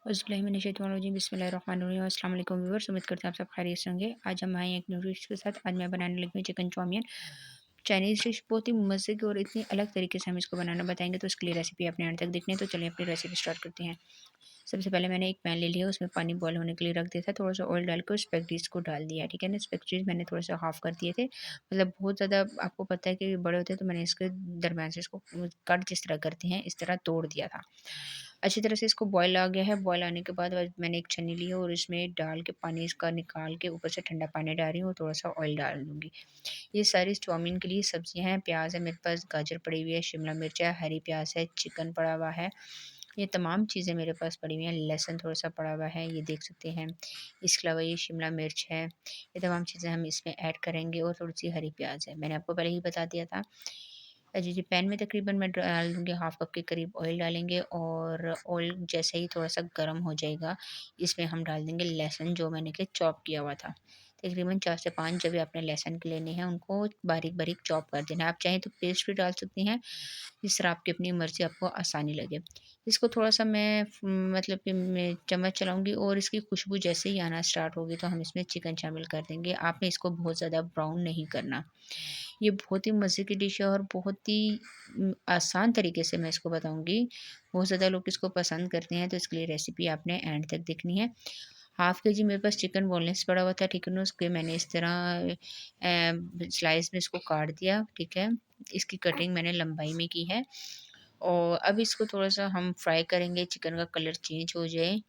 औज़ुबिल्लाहिमिनश्शैतानिर्रजीम बिस्मिल्लाहिर्रहमानिर्रहीम अस्सलाम वालेकुम व्यूअर्स। उम्मीद करते हैं आप सब खैरियत से होंगे। आज हम आए हैं एक न्यू डिश के साथ। आज मैं बनाने लगी हूँ चिकन चाउमीन। चाइनीज़ डिश बहुत ही मज़े की और इतनी अलग तरीके से हम इसको बनाना बताएँगे, तो इसके लिए रेसिपी अपने एंड तक देखनी है। तो चलिए अपनी रेसिपी स्टार्ट करते हैं। सबसे पहले मैंने एक पैन ले लिया, उसमें पानी बॉयल होने के लिए रख दिया था। थोड़ा-सा ऑयल डाल के उस स्पैगेटीज़ को डाल दिया, ठीक है ना। स्पैगेटीज़ मैंने थोड़ा-सा हाफ़ कर दिए थे, मतलब बहुत ज़्यादा आपको पता है कि बड़े होते हैं, तो मैंने इसके दरमियान से इसको कट जिस तरह करते हैं, इस तरह तोड़ दिया था। अच्छी तरह से इसको बॉयल आ गया है। बॉयल आने के बाद मैंने एक छन्नी ली है और इसमें डाल के पानी इसका निकाल के ऊपर से ठंडा पानी डाल रही हूँ और थोड़ा-सा ऑयल डाल दूँगी। ये सारी चाउमीन के लिए सब्जियाँ हैं, प्याज़ है मेरे पास, गाजर पड़ी हुई है, शिमला मिर्च है, हरी प्याज़ है, चिकन पड़ा हुआ है। ये तमाम चीज़ें मेरे पास पड़ी हुई हैं, लहसुन थोड़ा-सा पड़ा हुआ है, ये देख सकते हैं। इसके अलावा ये शिमला मिर्च है, ये तमाम चीज़ें हम इसमें ऐड करेंगे और थोड़ी-सी हरी प्याज़ है। मैंने आपको पहले ही बता दिया था। जी, पैन में तकरीबन मैं डाल दूँगी हाफ़ कप के करीब ऑयल डालेंगे और ऑयल जैसे ही थोड़ा-सा गर्म हो जाएगा, इसमें हम डाल देंगे लहसुन जो मैंने के चॉप किया हुआ था। तकरीबन 4 से 5 जब भी आपने लहसुन के लेने हैं, उनको बारीक-बारीक चॉप कर देना है। आप चाहें तो पेस्ट भी डाल सकती हैं, जिस तरह आपकी अपनी मर्ज़ी आपको आसानी लगे। इसको थोड़ा-सा मैं मतलब कि मैं चम्मच चलाऊँगी और इसकी खुशबू जैसे ही आना स्टार्ट होगी, तो हम इसमें चिकन शामिल कर देंगे। आपने इसको बहुत ज़्यादा ब्राउन नहीं करना। ये बहुत ही मज़े की डिश है और बहुत ही आसान तरीके से मैं इसको बताऊँगी। बहुत ज़्यादा लोग इसको पसंद करते हैं, तो इसके लिए रेसिपी आपने एंड तक देखनी है। हाफ़ केजी मेरे पास चिकन बोनलेस पड़ा हुआ था, ठीक है ना? उसके मैंने इस तरह स्लाइस में इसको काट दिया, ठीक है? इसकी कटिंग मैंने लंबाई में की है और अब इसको थोड़ा-सा हम फ्राई करेंगे, चिकन का कलर चेंज हो जाए।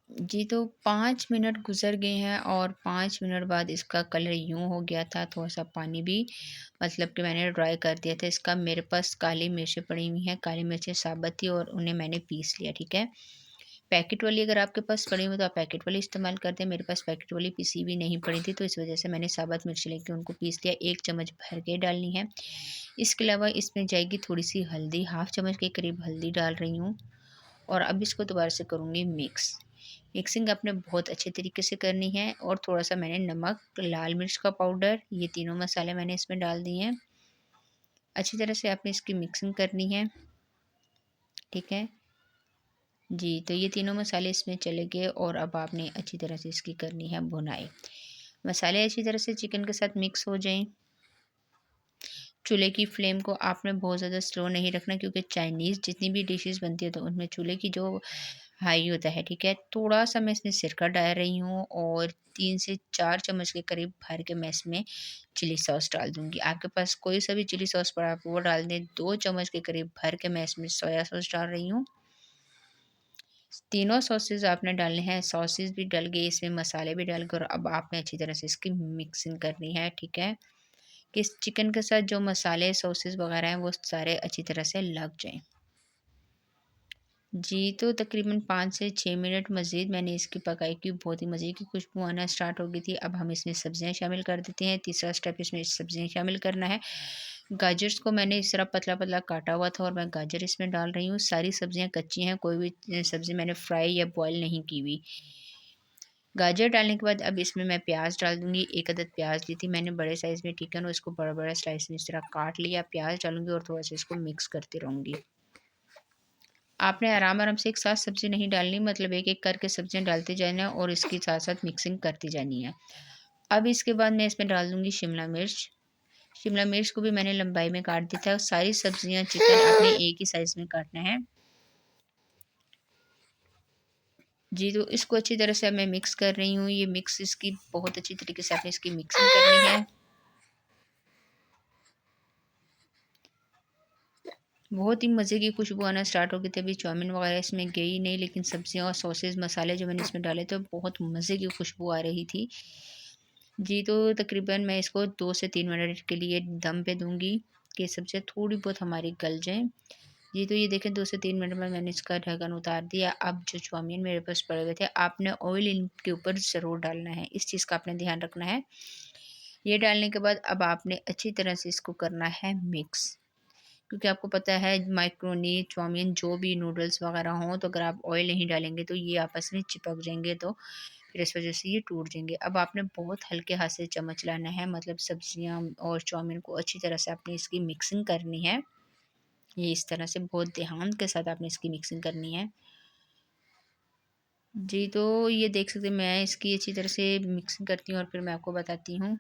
जी, तो 5 मिनट गुज़र गए हैं और 5 मिनट बाद इसका कलर यूँ हो गया था, थोड़ा-सा पानी भी मतलब कि मैंने ड्राई कर दिया था इसका। मेरे पास काली मिर्चें पड़ी हुई हैं, काली मिर्चें साबुत थी और उन्हें मैंने पीस लिया, ठीक है। पैकेट वाली अगर आपके पास पड़ी हो तो आप पैकेट वाली इस्तेमाल करते हैं। मेरे पास पैकेट वाली पिसी हुई नहीं पड़ी थी, तो इस वज़ह से मैंने साबुत मिर्च लेके उनको पीस लिया। 1 चम्मच भर के डालनी है। इसके अलावा इसमें जाएगी थोड़ी-सी हल्दी, हाफ़ चम्मच के करीब हल्दी डाल रही हूँ और अब इसको दोबारा से करूँगी मिक्स। मिक्सिंग आपने बहुत अच्छे तरीके से करनी है और थोड़ा-सा मैंने नमक, लाल मिर्च का पाउडर, ये तीनों मसाले मैंने इसमें डाल दिए हैं। अच्छी तरह से आपने इसकी मिक्सिंग करनी है, ठीक है? जी, तो ये तीनों मसाले इसमें चले गए और अब आपने अच्छी तरह से इसकी करनी है भुनाई। मसाले अच्छी तरह से चिकन के साथ मिक्स हो जाएँ। चूल्हे की फ्लेम को आपने बहुत ज़्यादा स्लो नहीं रखना, क्योंकि चाइनीज़ जितनी भी डिशेज़ बनती है तो उनमें चूल्हे की जो हाई होता है, ठीक है? थोड़ा-सा मैं इसमें सिरका डाल रही हूँ और 3 से 4 चम्मच के करीब भर के मैं इसमें चिली सॉस डाल दूँगी। आपके पास कोई सा भी चिली सॉस पड़ा है आप वो डाल दें। 2 चम्मच के करीब भर के मैं इसमें सोया सॉस डाल रही हूँ। तीनों सॉसेज़ आपने डालने हैं, सॉसेज़ भी डल गई, इसमें मसाले भी डल गए और अब आपने अच्छी तरह से इसकी मिक्सिंग करनी है, ठीक है? कि इस चिकन के साथ जो मसाले, सॉसेज़ वग़ैरह हैं, वो सारे अच्छी तरह से लग जाएँ। जी, तो तकरीबन 5 से 6 मिनट मज़ीद मैंने इसकी पकाई की, बहुत ही मज़े की खुशबू आना स्टार्ट हो गई थी। अब हम इसमें सब्ज़ियाँ शामिल कर देते हैं। तीसरा स्टेप इसमें सब्ज़ियाँ शामिल करना है। गाजर्स को मैंने इस तरह पतला-पतला काटा हुआ था और मैं गाजर इसमें डाल रही हूँ। सारी सब्ज़ियाँ कच्ची हैं, कोई भी सब्ज़ी मैंने फ्राई या बॉयल नहीं की हुई। गाजर डालने के बाद अब इसमें मैं प्याज़ डाल दूँगी। 1 अदद प्याज़ ली थी मैंने बड़े साइज़ में, ठीक है ना? उसको बड़ा-बड़ा स्लाइस में इस तरह काट लिया। प्याज़ डालूँगी और थोड़ा-सा इसको मिक्स करती रहूँगी। आपने आराम-आराम से एक साथ सब्ज़ी नहीं डालनी, मतलब एक-एक करके सब्ज़ियाँ डालते जाना और इसके साथ-साथ मिक्सिंग करती जानी है। अब इसके बाद मैं इसमें डाल दूँगी शिमला मिर्च। शिमला मिर्च को भी मैंने लंबाई में काट दिया था। सारी सब्ज़ियाँ, चिकन आपने एक ही साइज़ में काटना है। जी, तो इसको अच्छी तरह से अब मैं मिक्स कर रही हूँ। ये मिक्स इसकी बहुत अच्छी तरीके से आपने इसकी मिक्सिंग करनी है। बहुत ही मज़े की खुशबू आना स्टार्ट हो गई थी। अभी चाउमीन वग़ैरह इसमें गई नहीं, लेकिन सब्ज़ियाँ और सॉसेज़ मसाले जो मैंने इसमें डाले थे, बहुत मज़े की खुशबू आ रही थी। जी, तो तकरीबन मैं इसको 2 से 3 मिनट के लिए दम पे दूँगी कि सब्ज़ियाँ थोड़ी बहुत हमारी गल जाएँ। जी, तो ये देखें 2 से 3 मिनट में मैंने इसका ढक्कन उतार दिया। अब जो चाउमीन मेरे पास पड़े हुए थे, आपने ऑयल इनके ऊपर ज़रूर डालना है, इस चीज़ का आपने ध्यान रखना है। ये डालने के बाद अब आपने अच्छी तरह से इसको करना है मिक्स। क्योंकि आपको पता है मैकरोनी, चाउमीन जो भी नूडल्स वग़ैरह हों, तो अगर आप ऑयल नहीं डालेंगे तो ये आपस में चिपक जाएँगे, तो फिर इस वज़ह से ये टूट जाएँगे। अब आपने बहुत हल्के हाथ से चम्मच चलाना है, मतलब सब्ज़ियाँ और चाउमीन को अच्छी तरह से आपने इसकी मिक्सिंग करनी है। ये इस तरह से बहुत ध्यान के साथ आपने इसकी मिक्सिंग करनी है। जी, तो ये देख सकते हैं मैं इसकी अच्छी तरह से मिक्सिंग करती हूँ और फिर मैं आपको बताती हूँ।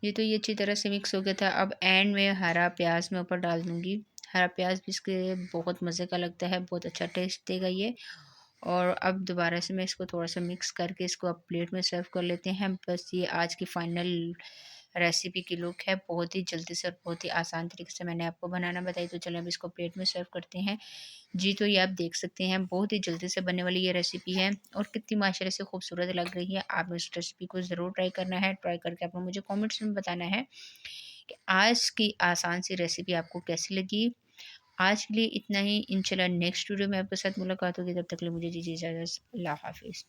ये अच्छी तरह से मिक्स हो गया था। अब एंड में हरा प्याज़ मैं ऊपर डाल दूँगी। हरा प्याज़ भी इसके बहुत मज़े का लगता है, बहुत अच्छा टेस्ट देगा ये। और अब दोबारा से मैं इसको थोड़ा-सा मिक्स करके इसको अब प्लेट में सर्व कर लेते हैं। बस ये आज की फाइनल रेसिपी की लुक है। बहुत ही जल्दी से और बहुत ही आसान तरीके से मैंने आपको बनाना बताई, तो चलें अब इसको प्लेट में सर्व करते हैं। जी, तो ये आप देख सकते हैं बहुत ही जल्दी से बनने वाली ये रेसिपी है और कितनी माशाल्लाह से खूबसूरत लग रही है। आपने इस रेसिपी को ज़रूर ट्राई करना है। ट्राई करके आपने मुझे कमेंट्स में बताना है कि आज की आसान सी रेसिपी आपको कैसी लगी। आज के लिए इतना ही, इंशाल्लाह नेक्स्ट वीडियो में आपके साथ मुलाकात होगी। तब तक के लिए मुझे दीजिए इजाज़त। अल्लाह हाफ़िज़।